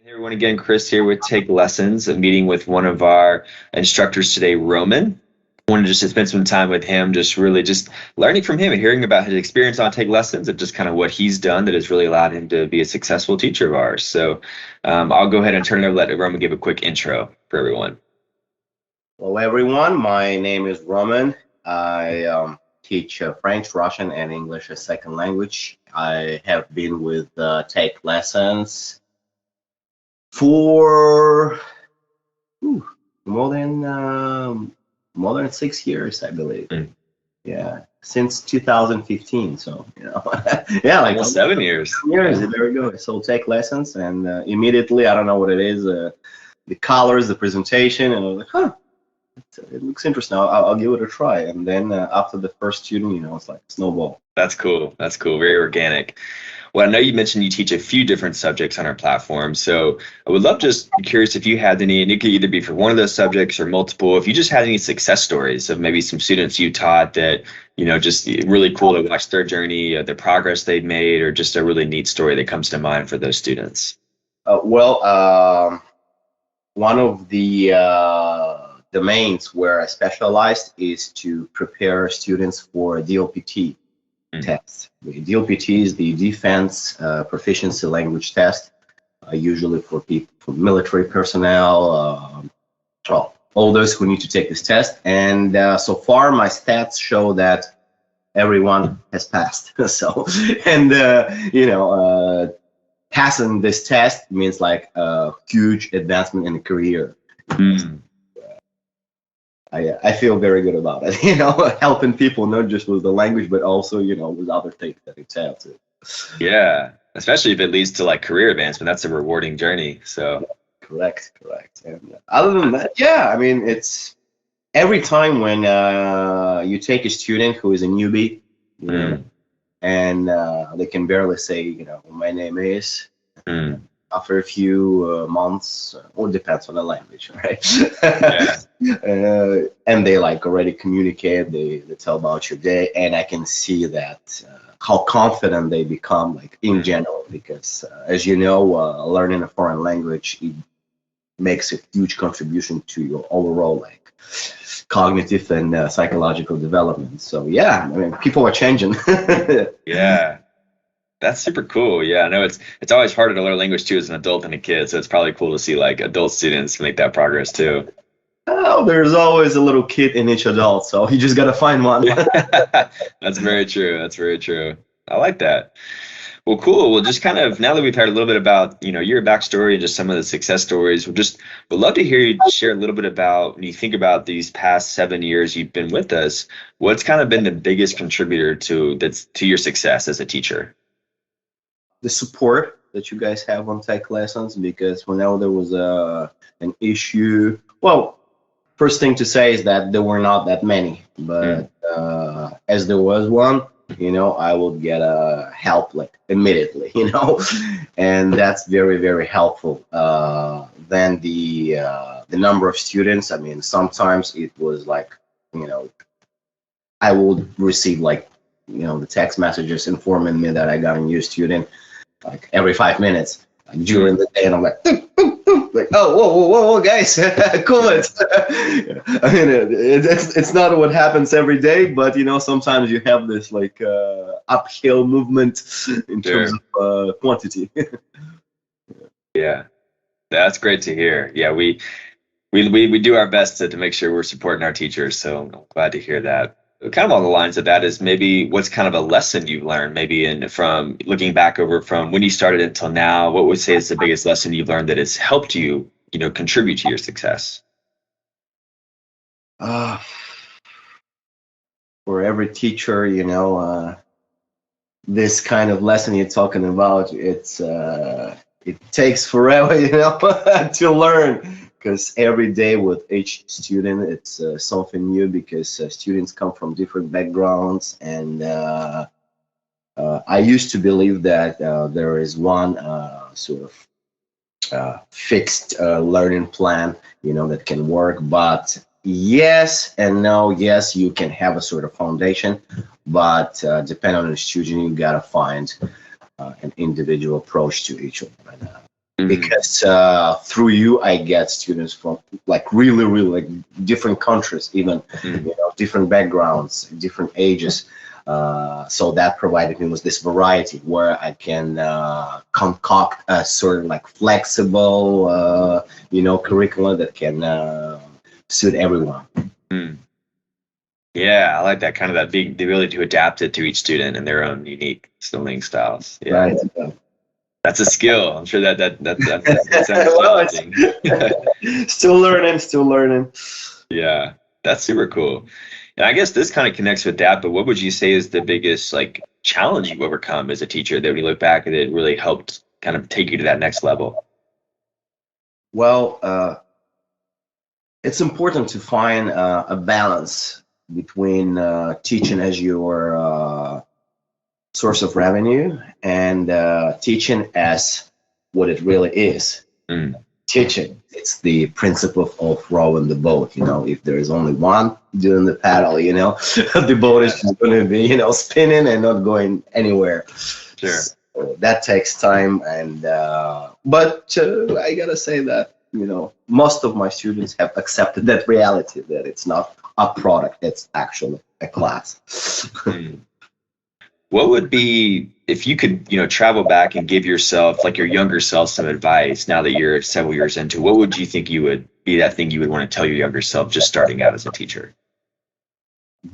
Hey everyone, again, Chris here with Take Lessons, a meeting with one of our instructors today, Roman. I wanted just to spend some time with him, just really just learning from him and hearing about his experience on Take Lessons and just kind of what he's done that has really allowed him to be a successful teacher of ours. So I'll go ahead and turn it over, let Roman give a quick intro for everyone. Hello, everyone. My name is Roman. I teach French, Russian, and English as second language. I have been with Take Lessons for whew, more than 6 years, I believe. Mm. Yeah, since 2015. So yeah, like Almost 7 years. years. There we go. So Take Lessons, and immediately I don't know what it is. The colors, the presentation, and I was like, huh. It looks interesting. I'll give it a try. And then after the first student, it's like snowball. That's cool. That's cool. Very organic. Well, I know you mentioned you teach a few different subjects on our platform. So I would love just curious if you had any, and it could either be for one of those subjects or multiple, if you just had any success stories of maybe some students you taught that, just really cool to watch their journey, the progress they've made, or just a really neat story that comes to mind for those students. One of the domains where I specialized is to prepare students for DLPT test. The DLPT is the Defense Proficiency Language Test, usually for people, for military personnel, all those who need to take this test. And so far, my stats show that everyone has passed. Passing this test means like a huge advancement in the career. I feel very good about it, helping people not just with the language, but also, with other things that it's out to. Yeah, especially if it leads to like career advancement, that's a rewarding journey. So correct. And other than that, yeah, I mean, it's every time when you take a student who is a newbie, and they can barely say, my name is. After a few months, or depends on the language, right? Yeah. And they like already communicate, they tell about your day, and I can see that how confident they become, like in general, because as you know, learning a foreign language, it makes a huge contribution to your overall like cognitive and psychological development. So yeah, I mean, people are changing. Yeah. That's super cool. Yeah, I know it's always harder to learn language too as an adult than a kid, so it's probably cool to see like adult students make that progress too. Oh, there's always a little kid in each adult, so you just gotta find one. That's very true. That's very true. I like that. Well, cool. Well, just kind of now that we've heard a little bit about, your backstory and just some of the success stories, we'd love to hear you share a little bit about when you think about these past 7 years you've been with us, what's kind of been the biggest contributor to your success as a teacher? The support that you guys have on Take Lessons, because whenever there was an issue, well, first thing to say is that there were not that many, but as there was one, I would get help like immediately, and that's very, very helpful. Then the number of students, I mean, sometimes it was like, I would receive like, the text messages informing me that I got a new student like every 5 minutes during the day, and I'm like, like, oh, whoa, guys, cool it. I mean, it's not what happens every day, but sometimes you have this like uphill movement in terms of quantity. Yeah, that's great to hear. Yeah, we do our best to make sure we're supporting our teachers, so I'm glad to hear that. Kind of on the lines of that is maybe what's kind of a lesson you've learned, maybe from looking back over from when you started until now, what would you say is the biggest lesson you've learned that has helped you, contribute to your success? For every teacher, this kind of lesson you're talking about, it takes forever, to learn. Because every day with each student, it's something new, because students come from different backgrounds. And I used to believe that there is one sort of fixed learning plan, that can work. But yes and no. Yes, you can have a sort of foundation, but depending on the student, you got to find an individual approach to each of them. Mm, because through you I get students from like really really like different countries, even mm, different backgrounds, different ages. So that provided me with this variety where I can concoct a sort of like flexible curriculum that can suit everyone. mm. Yeah, I like that kind of that being the ability to adapt it to each student and their own unique learning styles. Yeah, Right. that's a skill. I'm sure that sounds Well, challenging. still learning, still learning. Yeah, that's super cool. And I guess this kind of connects with that, but what would you say is the biggest like challenge you've overcome as a teacher that when you look back at it really helped kind of take you to that next level? Well, it's important to find a balance between teaching as your source of revenue and teaching as what it really is. Mm, Teaching, it's the principle of rowing the boat. If there is only one doing the paddle, the boat is just going to be, spinning and not going anywhere. sure. So that takes time, and but I gotta say that most of my students have accepted that reality, that it's not a product, it's actually a class. Mm. What would be if you could, travel back and give yourself, like your younger self, some advice now that you're several years into, what would you think you would be that thing you would want to tell your younger self just starting out as a teacher?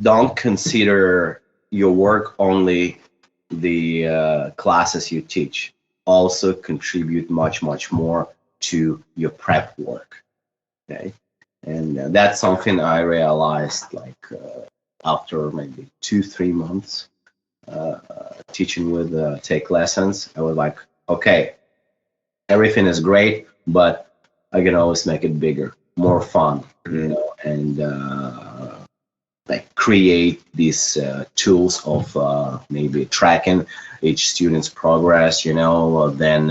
Don't consider your work only the classes you teach. Also contribute much, much more to your prep work. Okay. And that's something I realized like after maybe 2, 3 months teaching with TakeLessons. I was like, okay, everything is great, but I can always make it bigger, more fun, and like create these tools of maybe tracking each student's progress. Then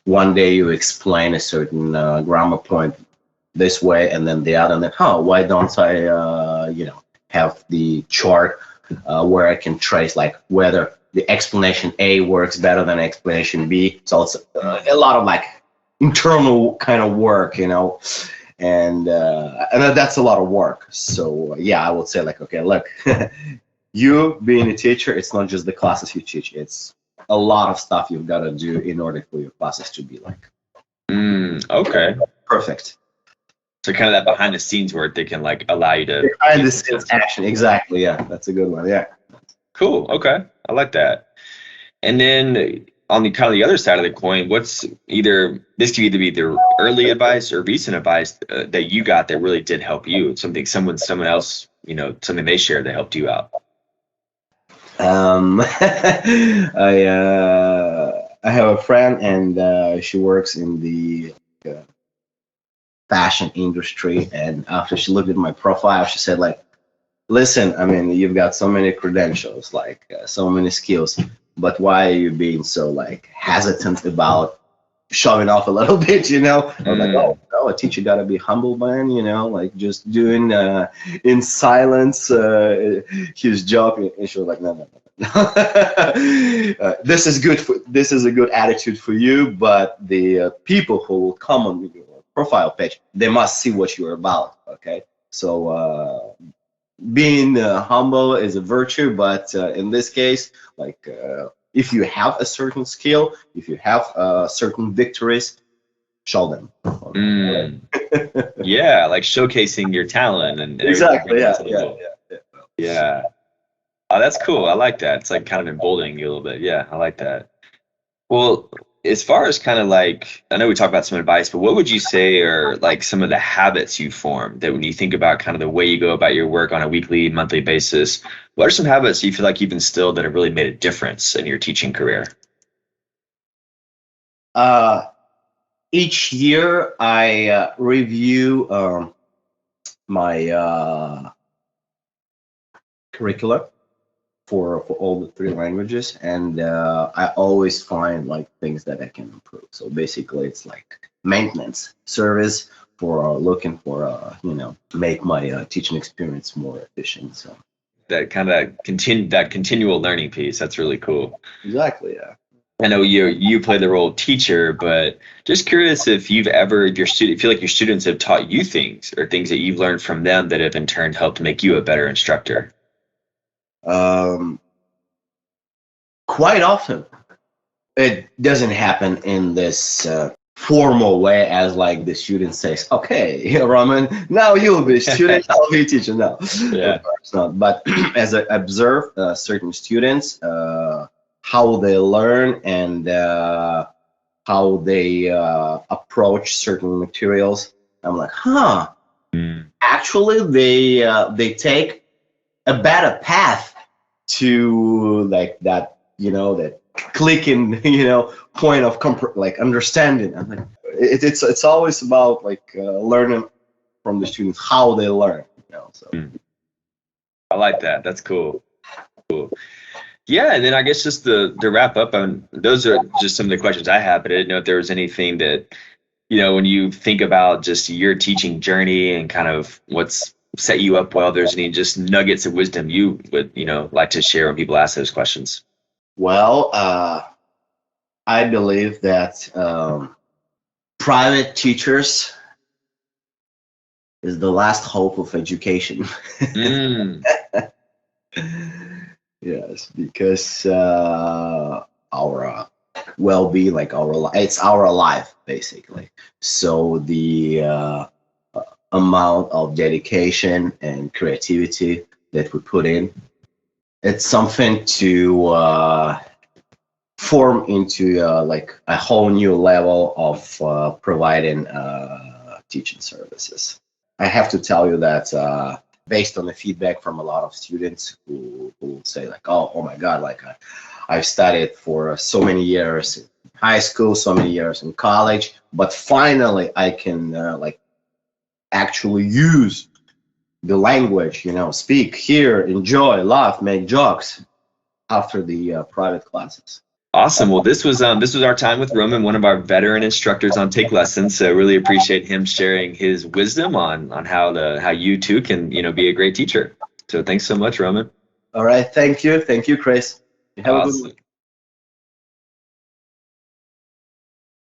one day you explain a certain grammar point this way, and then the other, and then, why don't I, have the chart where I can trace like whether the explanation A works better than explanation B. So it's a lot of like internal kind of work, and that's a lot of work. So yeah, I would say like, okay, look, you being a teacher, it's not just the classes you teach; it's a lot of stuff you've got to do in order for your classes to be like Okay. perfect. So kind of that behind the scenes work that can like allow you to Behind the scenes action, exactly. Yeah, that's a good one. Yeah. cool. Okay. I like that. And then on the kind of the other side of the coin, what's either this could either be the early advice or recent advice that you got that really did help you, something someone else, something they shared that helped you out. I have a friend, and she works in the uh, fashion industry. And after she looked at my profile, she said, like, listen, I mean, you've got so many credentials, like so many skills, but why are you being so like hesitant about showing off a little bit? I was like, oh, no, a teacher got to be humble, man. Like just doing in silence his job. And she was like, no, no, no. This is good this is a good attitude for you, but the people who will come on your profile page, they must see what you're about. Okay, so being humble is a virtue, but in this case, like if you have a certain skill, if you have certain victories, show them. Mm. Yeah, like showcasing your talent and Exactly. Yeah. Yeah. Oh, that's cool. I like that. It's like kind of emboldening you a little bit. Yeah, I like that. Well, as far as kind of like, I know we talked about some advice, but what would you say are like some of the habits you form that when you think about kind of the way you go about your work on a weekly, monthly basis, what are some habits you feel like you've instilled that have really made a difference in your teaching career? Uh, each year I review my curricula for all the three languages, and I always find like things that I can improve. So basically it's like maintenance service for looking for make my teaching experience more efficient. So That kind of that continual learning piece. That's really cool. exactly, yeah. I know you play the role of teacher, but just curious if you've ever, if your student, feel like your students have taught you things or things that you've learned from them that have in turn helped make you a better instructor. Um, quite often. It doesn't happen in this formal way as like the student says, okay, Roman, now you'll be student, I'll be teacher. No, Yeah. of course not. But as I observe certain students, how they learn and how they approach certain materials, I'm like, huh, Mm. actually they take a better path to like that, that clicking, point of like understanding. I'm like, it's always about like learning from the students how they learn. So Mm. I like that. That's cool. Cool. Yeah, and then I guess just to wrap up on those are just some of the questions I have, but I didn't know if there was anything that, when you think about just your teaching journey and kind of what's set you up well, there's any just nuggets of wisdom you would, like to share when people ask those questions. well, I believe that private teachers is the last hope of education. Mm. Yes, because our well-being, like it's our life basically. So the amount of dedication and creativity that we put in, it's something to form into like a whole new level of providing teaching services. I have to tell you that based on the feedback from a lot of students who say like, oh my God, like I've studied for so many years in high school, so many years in college, but finally I can like actually use the language, speak, hear, enjoy, laugh, make jokes after the private classes. Awesome. Well, this was our time with Roman, one of our veteran instructors on Take Lessons. So really appreciate him sharing his wisdom on how you too can be a great teacher. So thanks so much, Roman. All right, thank you, Chris. You have a good one. Awesome.